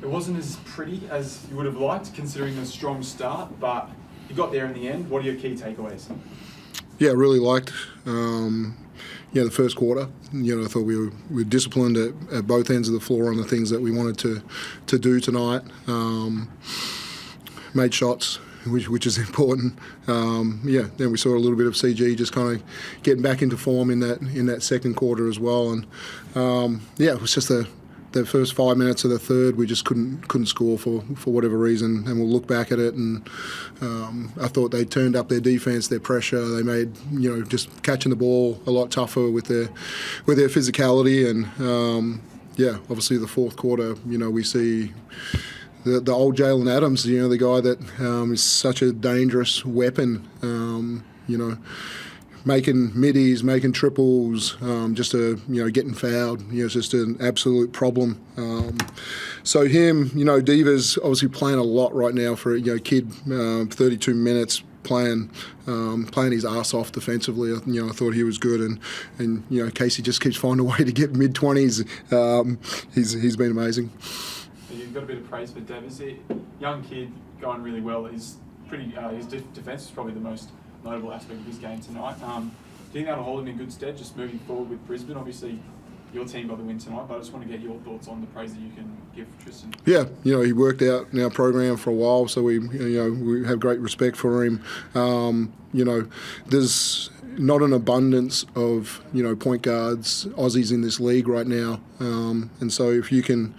It wasn't as pretty as you would have liked, considering a strong start, but you got there in the end. What are your key takeaways? Yeah, I really liked the first quarter. I thought we were disciplined at both ends of the floor on the things that we wanted to do tonight. Made shots, which is important. Then we saw a little bit of CG just kind of getting back into form in that second quarter as well. And it was just the first 5 minutes of the third, we just couldn't score for whatever reason, and we'll look back at it. And I thought they turned up their defense, their pressure. They made just catching the ball a lot tougher with their physicality. And obviously the fourth quarter, we see the old Jalen Adams, the guy that is such a dangerous weapon. Making middies, making triples, getting fouled. It's just an absolute problem. So him, Diva's obviously playing a lot right now for a kid, 32 minutes playing his ass off defensively. I thought he was good, and Casey just keeps finding a way to get mid-20s. He's been amazing. You've got a bit of praise for Dev. He's a young kid going really well. He's pretty. His defense is probably the most notable aspect of his game tonight. Do you think that'll hold him in good stead just moving forward with Brisbane? Obviously, your team got the win tonight, but I just want to get your thoughts on the praise that you can give Tristan. Yeah, he worked out in our program for a while, so we have great respect for him. There's not an abundance of point guards, Aussies in this league right now, and so if you can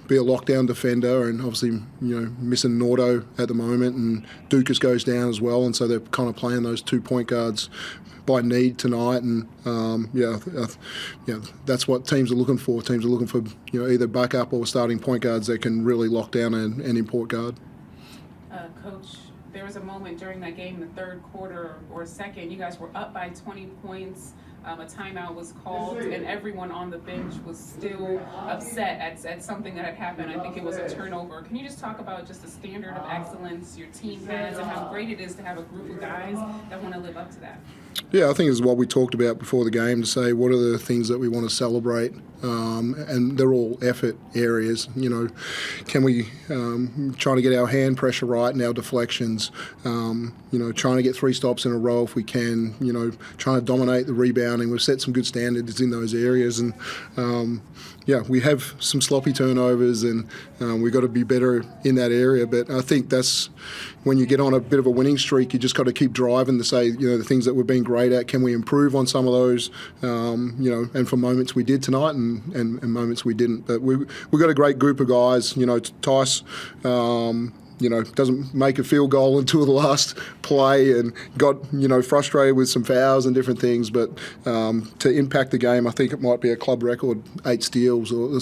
be a lockdown defender, and obviously missing Nordo at the moment, and Dukas goes down as well, and so they're kind of playing those 2 point guards by need tonight, and that's what teams are looking for. Teams are looking for either backup or starting point guards that can really lock down an import guard. Coach, there was a moment during that game in the third quarter or second, you guys were up by 20 points. A timeout was called, and everyone on the bench was still upset at something that had happened. I think it was a turnover. Can you just talk about just the standard of excellence your team has and how great it is to have a group of guys that want to live up to that? Yeah, I think it's what we talked about before the game, to say what are the things that we want to celebrate, and they're all effort areas. Can we try to get our hand pressure right and our deflections, trying to get 3 stops in a row if we can, trying to dominate the rebounding. We've set some good standards in those areas, and we have some sloppy turnovers, and we've got to be better in that area. But I think that's when you get on a bit of a winning streak, you just got to keep driving to say, the things that we've been great at, can we improve on some of those, and for moments we did tonight and moments we didn't. But we've got a great group of guys. Tice, doesn't make a field goal until the last play, and got, frustrated with some fouls and different things. But to impact the game, I think it might be a club record, 8 steals. Or,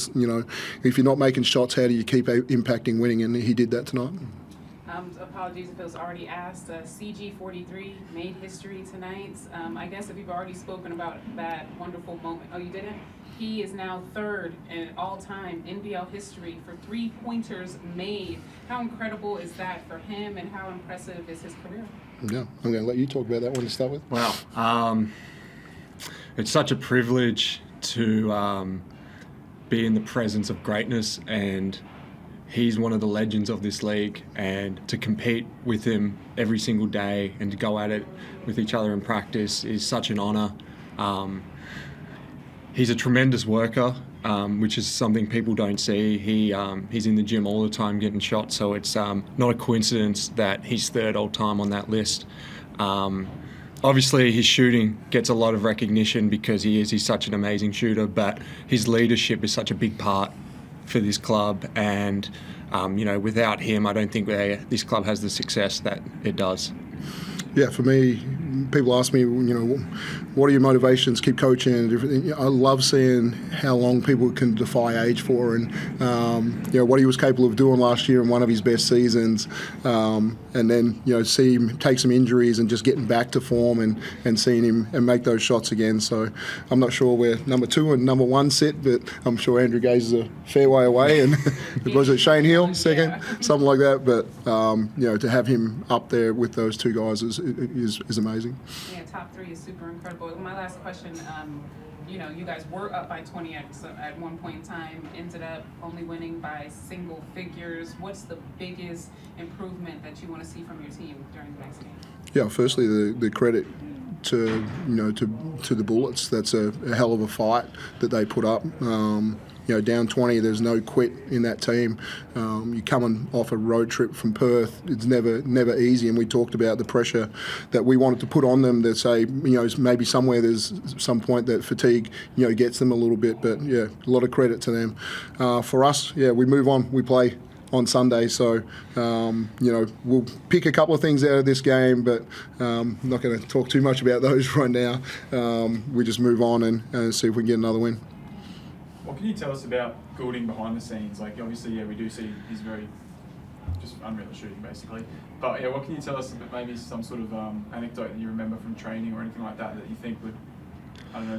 if you're not making shots, how do you keep impacting winning? And he did that tonight. Apologies if it was already asked. CG43 made history tonight. I guess if you've already spoken about that wonderful moment. Oh, you didn't? He is now third in all-time NBL history for 3-pointers made. How incredible is that for him, and how impressive is his career? Yeah, I'm going to let you talk about that one to start with. Wow. It's such a privilege to be in the presence of greatness, and he's one of the legends of this league, and to compete with him every single day and to go at it with each other in practice is such an honour. He's a tremendous worker, which is something people don't see. He's in the gym all the time getting shots, so it's not a coincidence that he's third all time on that list. Obviously, his shooting gets a lot of recognition because he's such an amazing shooter, but his leadership is such a big part for this club, and without him, I don't think this club has the success that it does. Yeah, for me, people ask me, what are your motivations? Keep coaching and everything. I love seeing how long people can defy age for, and what he was capable of doing last year in one of his best seasons, and then see him take some injuries and just getting back to form, and seeing him and make those shots again. So I'm not sure where number 2 and number 1 sit, but I'm sure Andrew Gaze is a fair way away, and was it Shane Hill second, something like that. But to have him up there with those 2 guys is amazing. Yeah, top 3 is super incredible. My last question, you guys were up by 20 at one point in time, ended up only winning by single figures. What's the biggest improvement that you want to see from your team during the next game? Yeah, firstly, the credit to to the Bullets. That's a hell of a fight that they put up. Down 20, there's no quit in that team. You're coming off a road trip from Perth. It's never easy, and we talked about the pressure that we wanted to put on them to say, maybe somewhere there's some point that fatigue, gets them a little bit. But yeah, a lot of credit to them. For us, we move on. We play on Sunday, so we'll pick a couple of things out of this game, but I'm not going to talk too much about those right now. We just move on and see if we can get another win. What can you tell us about Goulding behind the scenes? Like, obviously, we do see he's very just unreal at shooting, basically. But what can you tell us about maybe some sort of anecdote that you remember from training or anything like that you think would,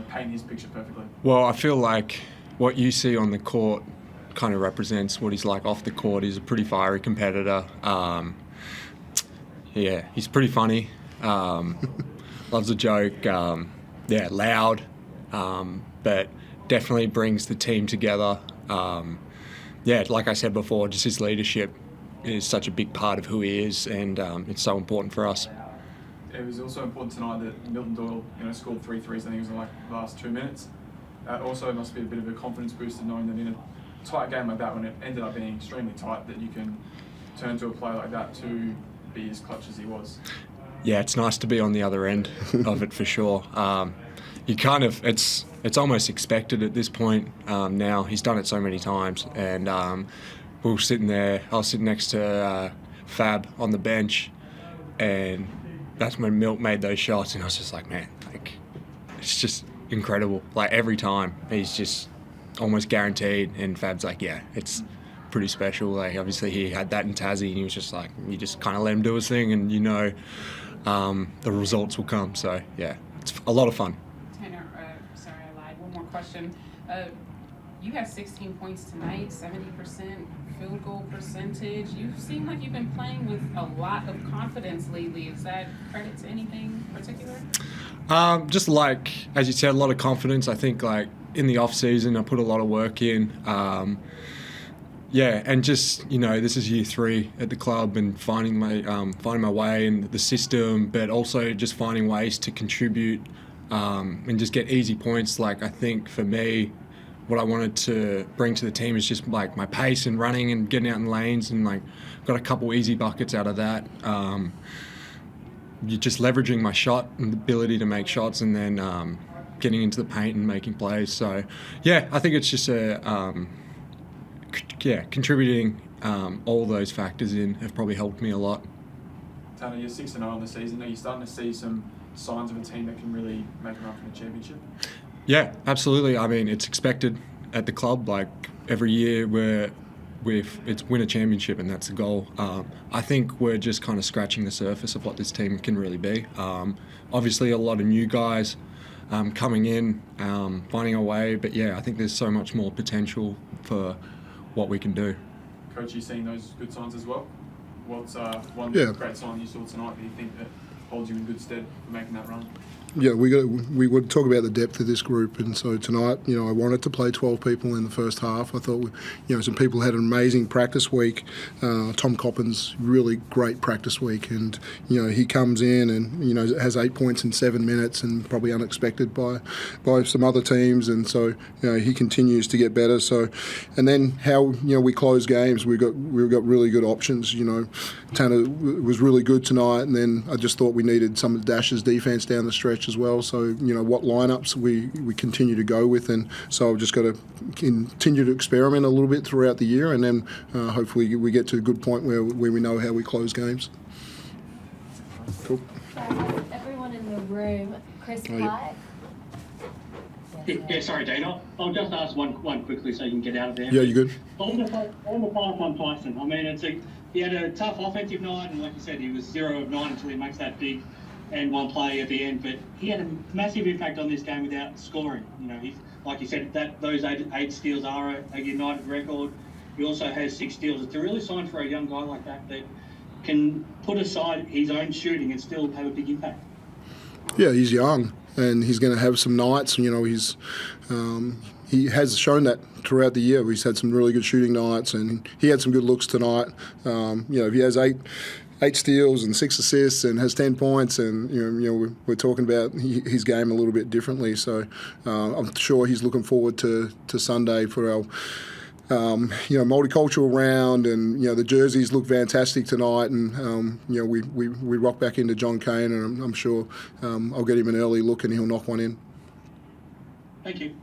paint his picture perfectly? Well, I feel like what you see on the court kind of represents what he's like off the court. He's a pretty fiery competitor. He's pretty funny. Loves a joke. Loud. But definitely brings the team together. Like I said before, just his leadership is such a big part of who he is, and it's so important for us. It was also important tonight that Milton Doyle, scored 3 threes. I think it was in the last 2 minutes. Also, must be a bit of a confidence booster knowing that in a tight game like that, when it ended up being extremely tight, that you can turn to a play like that to be as clutch as he was. Yeah, it's nice to be on the other end of it for sure. It's almost expected at this point now. He's done it so many times, and we were sitting there. I was sitting next to Fab on the bench, and that's when Milt made those shots, and I was just like, man, it's just incredible. Like, every time, he's just almost guaranteed, and Fab's like, yeah, it's pretty special. Like, obviously he had that in Tassie, and he was just like, you just kind of let him do his thing, and the results will come. So yeah, it's a lot of fun. Tanner, sorry, I lied. One more question. You have 16 points tonight, 70% field goal percentage. You seem like you've been playing with a lot of confidence lately. Is that credit to anything particular? Just like, as you said, a lot of confidence. I think, like, in the off season, I put a lot of work in. And just, this is year 3 at the club, and finding my way in the system, but also just finding ways to contribute and just get easy points. Like, I think for me, what I wanted to bring to the team is just like my pace and running and getting out in lanes, and like got a couple easy buckets out of that. You're just leveraging my shot and the ability to make shots, and then getting into the paint and making plays. So yeah, I think it's just contributing all those factors in have probably helped me a lot. Tanner, you're 6-0 on the season. Are you starting to see some signs of a team that can really make a run for the championship? Yeah, absolutely. I mean, it's expected at the club. Like, every year it's win a championship, and that's the goal. I think we're just kind of scratching the surface of what this team can really be. Obviously, a lot of new guys coming in, finding our way. But yeah, I think there's so much more potential for what we can do. Coach, you seeing those good signs as well? What's one great sign you saw tonight that you think that holds you in good stead for making that run? Yeah, we would talk about the depth of this group, and so tonight, I wanted to play 12 people in the first half. I thought, some people had an amazing practice week. Tom Coppin's really great practice week, and he comes in and has 8 points in 7 minutes, and probably unexpected by some other teams, and so he continues to get better. So, and then how we close games, we've got really good options. Tanner was really good tonight, and then I just thought we needed some of Dash's defense down the stretch as well. So what lineups we continue to go with, and so I've just got to continue to experiment a little bit throughout the year, and then hopefully we get to a good point where we know how we close games. Cool. Everyone in the room, Chris Pike. Yeah, sorry, Dana. I'll just ask one quickly so you can get out of there. Yeah, you good? On the fight on Tyson, I mean, he had a tough offensive night, and like you said, he was 0 of 9 until he makes that big and one play at the end. But he had a massive impact on this game without scoring. He's, like you said, those eight steals are a United record. He also has 6 steals. It's a really sign for a young guy like that can put aside his own shooting and still have a big impact. Yeah, he's young, and he's going to have some nights. You know, he has shown that throughout the year. He's had some really good shooting nights, and he had some good looks tonight. You know, if he has eight steals and 6 assists and has 10 points, and you know we're talking about his game a little bit differently. So I'm sure he's looking forward to Sunday for our you know, multicultural round, and you know the jerseys look fantastic tonight, and you know we rock back into John Cain, and I'm sure I'll get him an early look and he'll knock one in. Thank you.